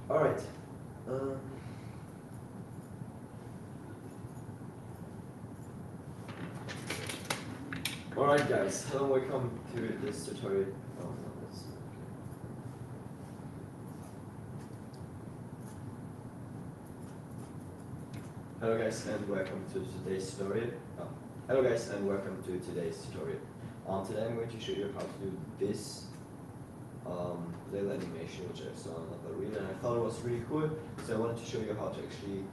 Alright. Um, Alright guys, hello, welcome to this tutorial. Oh, no, that's okay. Hello guys and welcome to today's tutorial. Hello guys and welcome to today's tutorial. Today I'm going to show you how to do this little animation which I saw on the reel and I thought it was really cool. So I wanted to show you how to actually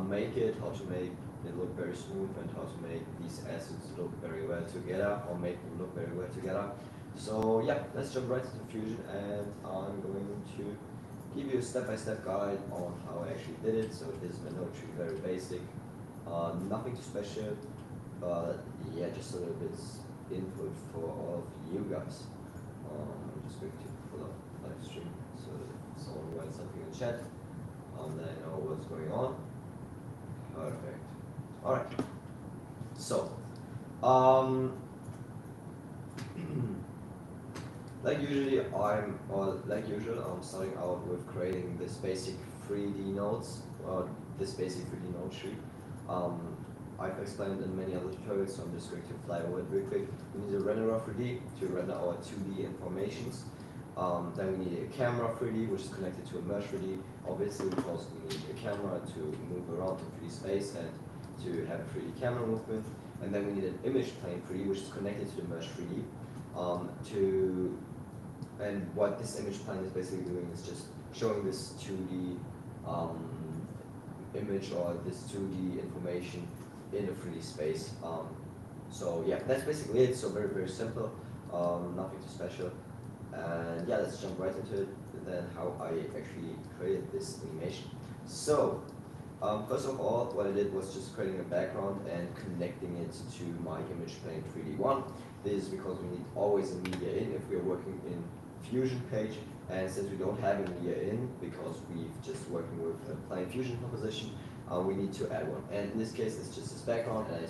make it, how to make it look very smooth and how to make these assets look very well together or make them look very well together. So yeah, let's jump right into Fusion and I'm going to give you a step-by-step guide on how I actually did it. So this is my node tree, very basic, nothing too special, but yeah, just a little bit input for all of you guys. I'm just going to pull up live stream so that if someone writes something in chat, then I know what's going on. Perfect. All right. So, like usual, I'm starting out with creating this basic 3D nodes, or this basic 3D node tree. I've explained in many other tutorials, so I'm just going to fly over it real quick. We need a renderer 3D to render our 2D informations. Then we need a camera 3D, which is connected to a mesh 3D, obviously because we need a camera to move around in 3D space and to have a 3D camera movement. And then we need an image plane 3D, which is connected to the mesh 3D. And what this image plane is basically doing is just showing this 2D image or this 2D information in a 3D space. So yeah, that's basically it. So very, very simple, nothing too special. And yeah, let's jump right into it, then how I actually created this animation. So, first of all, what I did was just creating a background and connecting it to my image plane 3D1. This is because we need always a media in if we are working in Fusion page, and since we don't have a media in because we've just working with a plain Fusion composition, we need to add one. And in this case, it's just this background, and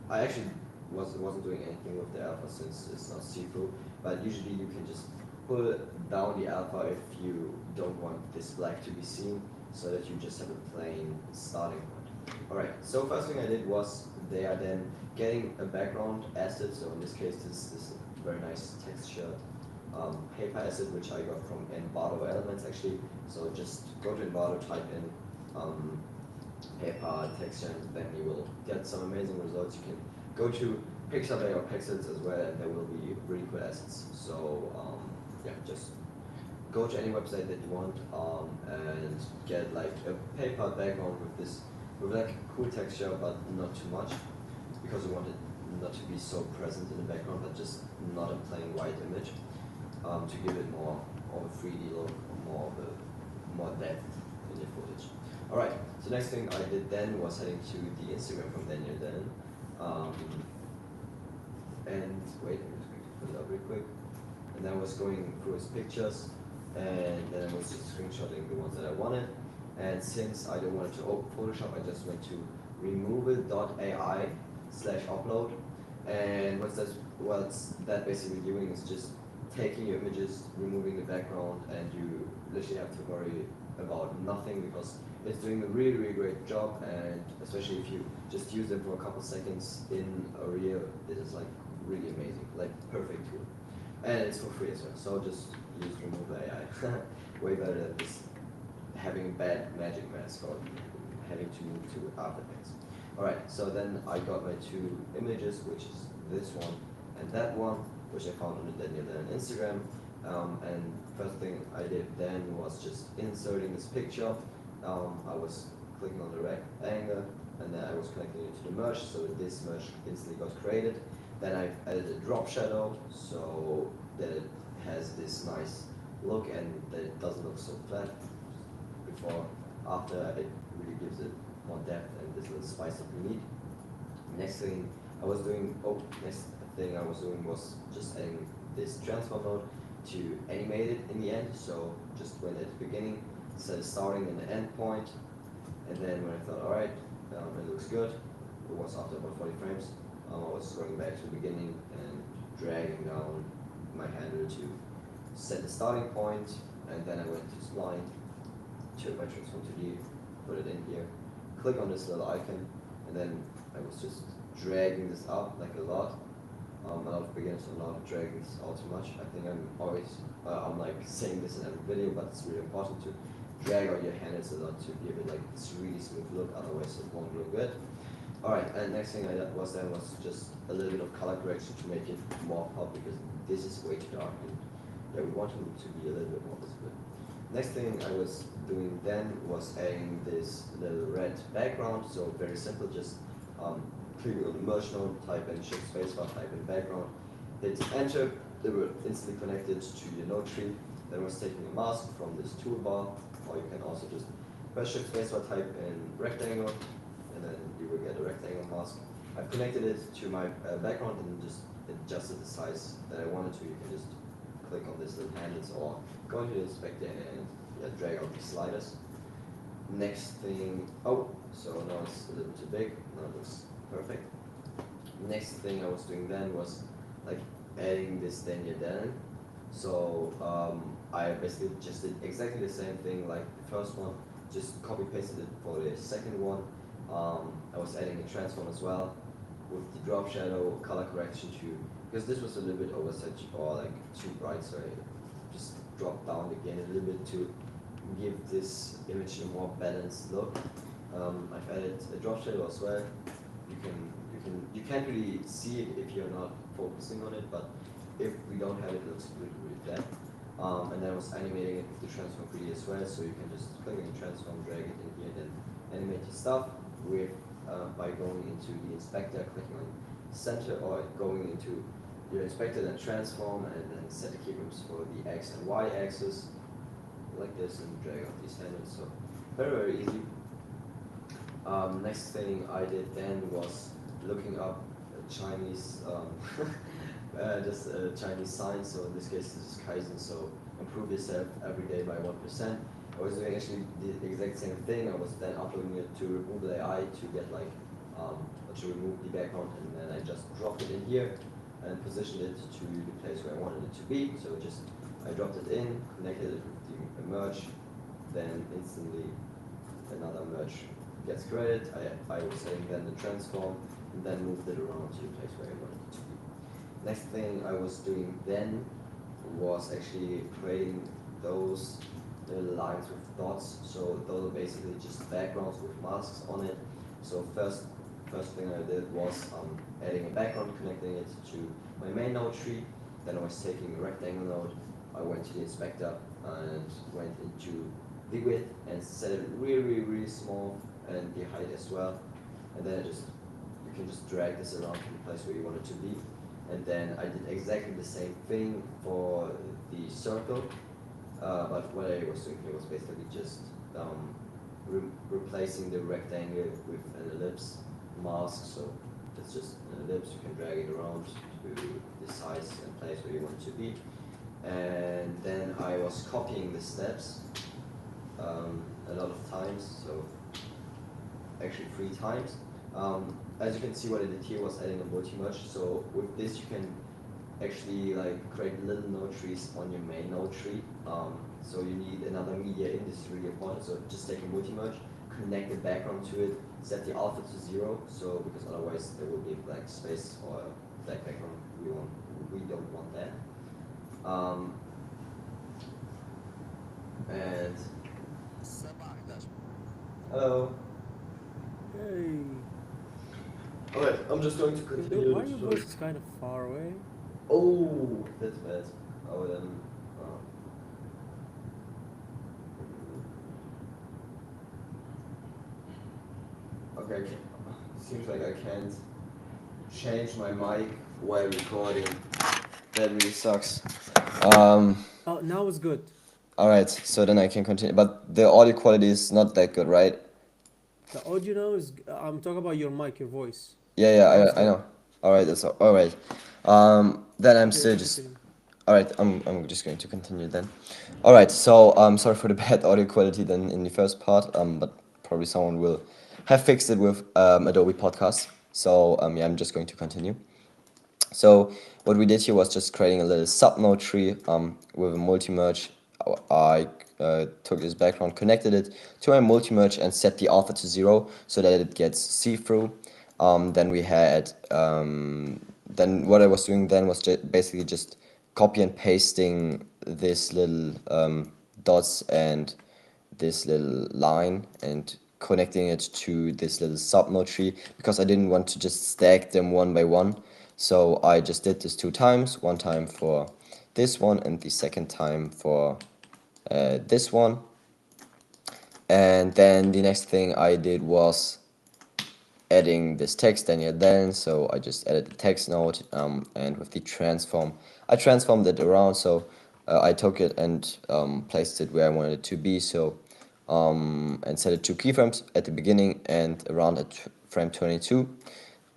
I actually wasn't doing anything with the alpha since it's not see-through, but usually you can just pull down the alpha if you don't want this black to be seen, so that you just have a plain starting point. Alright, so first thing I did was they are then getting a background asset, so in this case this very nice texture paper asset which I got from Envato Elements actually. So just go to Envato, type in paper texture, and then you will get some amazing results. You can go to Pixabay or Pexels as well, and there will be really cool assets. So yeah, just go to any website that you want and get like a paper background with like cool texture, but not too much, because we want it not to be so present in the background, but just not a plain white image, to give it more of a 3D look, more depth in the footage. Alright, so next thing I did then was heading to the Instagram from Daniel then. And wait, I'm just going to put it up real quick. And then I was going through his pictures, and then I was just screenshotting the ones that I wanted. And since I don't want it to open Photoshop, I just went to removeit.ai/upload. And what's that basically doing is just taking your images, removing the background, and you literally have to worry about nothing because it's doing a really, really great job. And especially if you just use them for a couple seconds in a reel, it is like really amazing, like perfect tool. And it's for free as well, so just use Remove AI. Way better than just having a bad magic mask or having to move to After Effects. Alright, so then I got my two images, which is this one and that one, which I found on the Daniel Dan Instagram. And first thing I did then was just inserting this picture. I was clicking on the rectangle, and then I was connecting it to the mesh, so this mesh instantly got created. Then I added a drop shadow, so that it has this nice look and that it doesn't look so flat. Before, after, it really gives it more depth and this little spice that we need. Next thing I was doing was just adding this transform node to animate it in the end. So just went at the beginning, set a starting and an end point, and then when I thought, alright, it looks good, it was after about 40 frames, I was going back to the beginning and dragging down my handle to set the starting point and then I went to Spline, took my transform to D, put it in here, click on this little icon, and then I was just dragging this up like a lot. A lot of beginners are not dragging this out too much. I think I'm like saying this in every video, but it's really important to drag out your handles a lot to give it like this really smooth look, otherwise it won't look good. Alright, and next thing I did was just a little bit of color correction to make it more pop, because this is way too dark, and yeah, we want it to be a little bit more visible. Next thing I was doing then was adding this little red background, so very simple, just clicking on the merge node, type in shift spacebar, type in background, hit enter, they were instantly connected to your node tree. Then I was taking a mask from this toolbar, or you can also just press shift spacebar, type in rectangle, and then you will get a rectangle mask. I've connected it to my background and just adjusted the size that I wanted to. You can just click on this little handles or go into the inspector and drag out the sliders. Next thing, so now it's a little too big, now it looks perfect. Next thing I was doing then was like adding this Daniel Dellen. So I basically just did exactly the same thing like the first one, just copy pasted it for the second one. I was adding a transform as well with the drop shadow, color correction too, because this was a little bit oversaturated or like too bright, so I just dropped down again a little bit to give this image a more balanced look. I've added a drop shadow as well. You can't really see it if you're not focusing on it, but if we don't have it, it looks really flat. And then I was animating it with the transform 3D as well, so you can just click on the transform, drag it in here, then animate your stuff with by going into the inspector, clicking on center, or going into your inspector, then transform, and then set the keyframes for the X and Y axis, like this, and drag out these handles. So very easy. Next thing I did then was looking up a Chinese, just a Chinese sign. So in this case, this is Kaizen. So improve yourself every day by 1%. I was doing actually the exact same thing. I was then uploading it to Google AI to get like to remove the background, and then I just dropped it in here and positioned it to the place where I wanted it to be. So I dropped it in, connected it with the merge, then instantly another merge gets created. I was saying then the transform, and then moved it around to the place where I wanted it to be. Next thing I was doing then was actually creating those little lines with dots. So those are basically just backgrounds with masks on it. So first thing I did was adding a background, connecting it to my main node tree. Then I was taking a rectangle node. I went to the inspector and went into the width and set it really small, and the height as well. And then you can just drag this around to the place where you want it to be. And then I did exactly the same thing for the circle, but what I was doing here was basically just replacing the rectangle with an ellipse mask. So it's just an ellipse, you can drag it around to the size and place where you want it to be. And then I was copying the steps a lot of times, so actually 3 times. As you can see, what I did here was adding a multi-merge. So with this you can actually like create little node trees on your main node tree. So you need another media in, this is really important. So just take a multi-merge, connect the background to it, set the alpha to 0, so because otherwise there will be a black space or a black background. We don't want that. And hello. Hey. Alright, I'm just going to continue. Why your voice is kind of far away? Oh, that's bad. Oh, then. Okay, seems like I can't change my mic while recording. That really sucks. Oh, now it's good. Alright, so then I can continue. But the audio quality is not that good, right? The audio now is. I'm talking about your mic, your voice. Yeah, I know. Alright, that's alright. Then I'm Okay, still just. continue. Alright, I'm just going to continue then. Alright, so sorry for the bad audio quality then in the first part, but probably someone will have fixed it with Adobe Podcast. So yeah, I'm just going to continue. So what we did here was just creating a little subnode tree with a multi-merge I took this background, connected it to my multi-merge and set the alpha to 0 so that it gets see-through. Then we had, then what I was doing then was basically just copy and pasting this little dots and this little line and connecting it to this little subnode tree because I didn't want to just stack them one by one. So I just did this 2 times, one time for this one and the second time for this one. And then the next thing I did was adding this text then, so I just added the text node, and with the transform, I transformed it around, so I took it and placed it where I wanted it to be, so and set it to keyframes at the beginning and around at frame 22.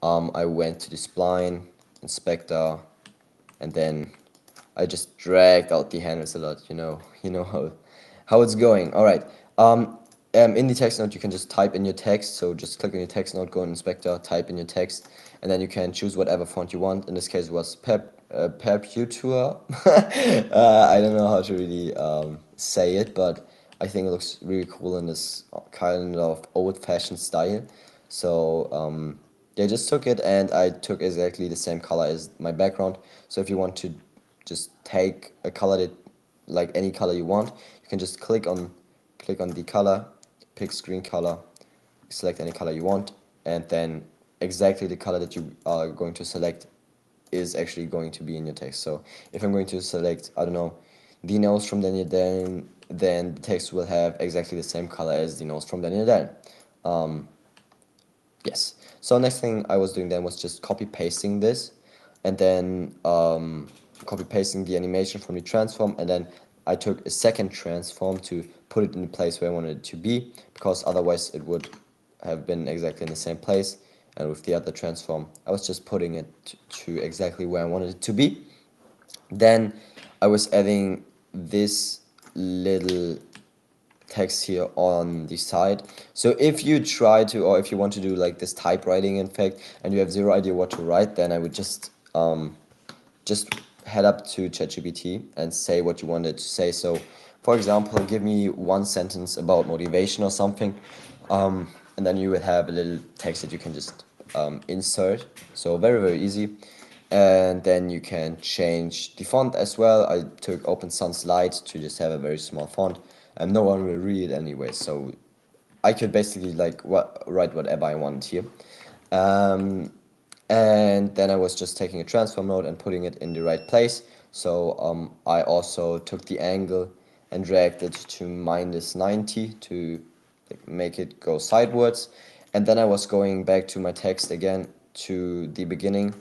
I went to the spline, inspector, and then I just dragged out the handles a lot, you know how it's going. All right. In the text node, you can just type in your text. So just click on your text node, go in inspector, type in your text, and then you can choose whatever font you want. In this case, it was Perpetua. I don't know how to really say it, but I think it looks really cool in this kind of old-fashioned style. So they just took it, and I took exactly the same color as my background. So if you want to just take a color that, like any color you want, you can just click on the color, pick screen color, select any color you want, and then exactly the color that you are going to select is actually going to be in your text. So if I'm going to select, I don't know, the nose from Daniel Dan, then the text will have exactly the same color as the nose from Daniel Dan. Yes. So next thing I was doing then was just copy pasting this, and then copy pasting the animation from the transform, and then I took a second transform to put it in the place where I wanted it to be, because otherwise it would have been exactly in the same place. And with the other transform, I was just putting it to exactly where I wanted it to be. Then I was adding this little text here on the side. So if you try to, or if you want to do like this typewriting in fact, and you have zero idea what to write, then I would just head up to ChatGPT and say what you wanted to say. So for example, give me one sentence about motivation or something, and then you would have a little text that you can just insert. So very, very easy. And then you can change the font as well. I took Open Sans Light to just have a very small font, and no one will read it anyway, so I could basically like write whatever I want here. And then I was just taking a transform node and putting it in the right place. So I also took the angle and dragged it to -90 to make it go sidewards. And then I was going back to my text again to the beginning,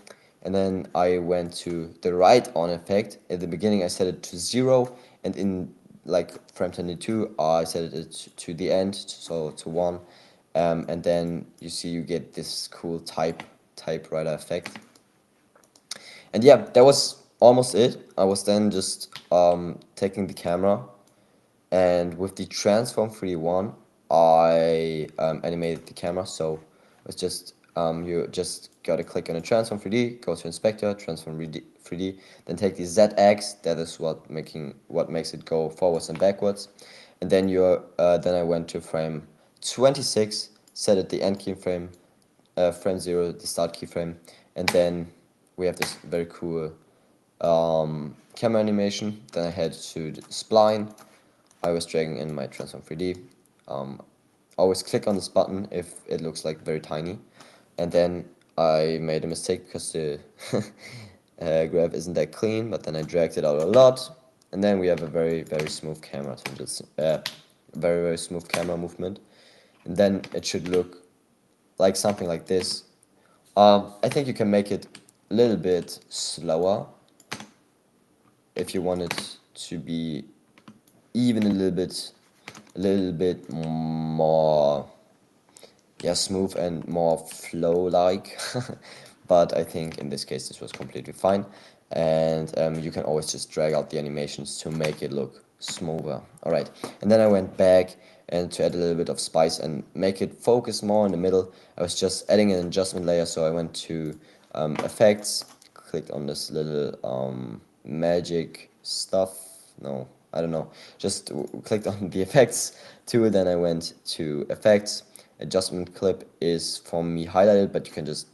and then I went to the write on effect. At the beginning I set it to 0, and in like frame 22 I set it to the end, so to 1, and then you see you get this cool typewriter effect. And yeah, that was almost it. I was then just taking the camera, and with the transform 3D I animated the camera. So it's just you just gotta click on the transform 3D, go to inspector, transform 3D, then take the Z-axis. That is what makes it go forwards and backwards. And then then I went to frame 26, set it the end keyframe, frame 0 the start keyframe, and then we have this very cool camera animation. Then I head to the spline. I was dragging in my transform 3D. Always click on this button if it looks like very tiny. And then I made a mistake because the graph isn't that clean, but then I dragged it out a lot. And then we have a very, very smooth camera very, very smooth camera movement. And then it should look like something like this. I think you can make it a little bit slower if you want it to be even a little bit more, yeah, smooth and more flow like. But I think in this case this was completely fine, and you can always just drag out the animations to make it look smoother. Alright, and then I went back and to add a little bit of spice and make it focus more in the middle. I was just adding an adjustment layer, so I went to effects, clicked on this little magic stuff, no, I don't know, just clicked on the effects tool, then I went to effects. Adjustment clip is for me highlighted, but you can just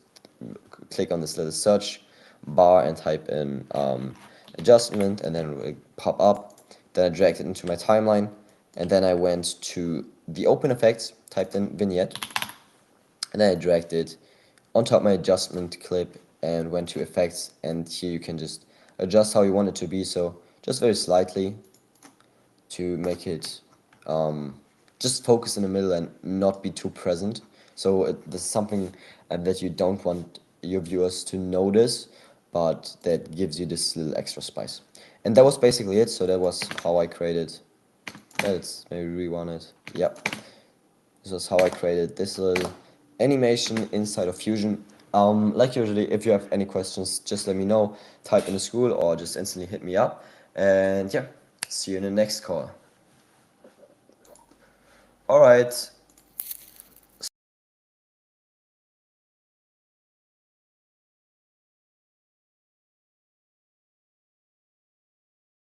click on this little search bar and type in adjustment, and then it will pop up. Then I dragged it into my timeline, and then I went to the open effects, typed in vignette, and then I dragged it on top of my adjustment clip and went to effects, and here you can just adjust how you want it to be, so just very slightly to make it just focus in the middle and not be too present. So this is something that you don't want your viewers to notice, but that gives you this little extra spice. And that was basically it. So that was how I created. Let's maybe rewind it. Yep. This was how I created this little animation inside of Fusion. Like usually, if you have any questions, just let me know. Type in the school or just instantly hit me up. And yeah, see you in the next call. Alright.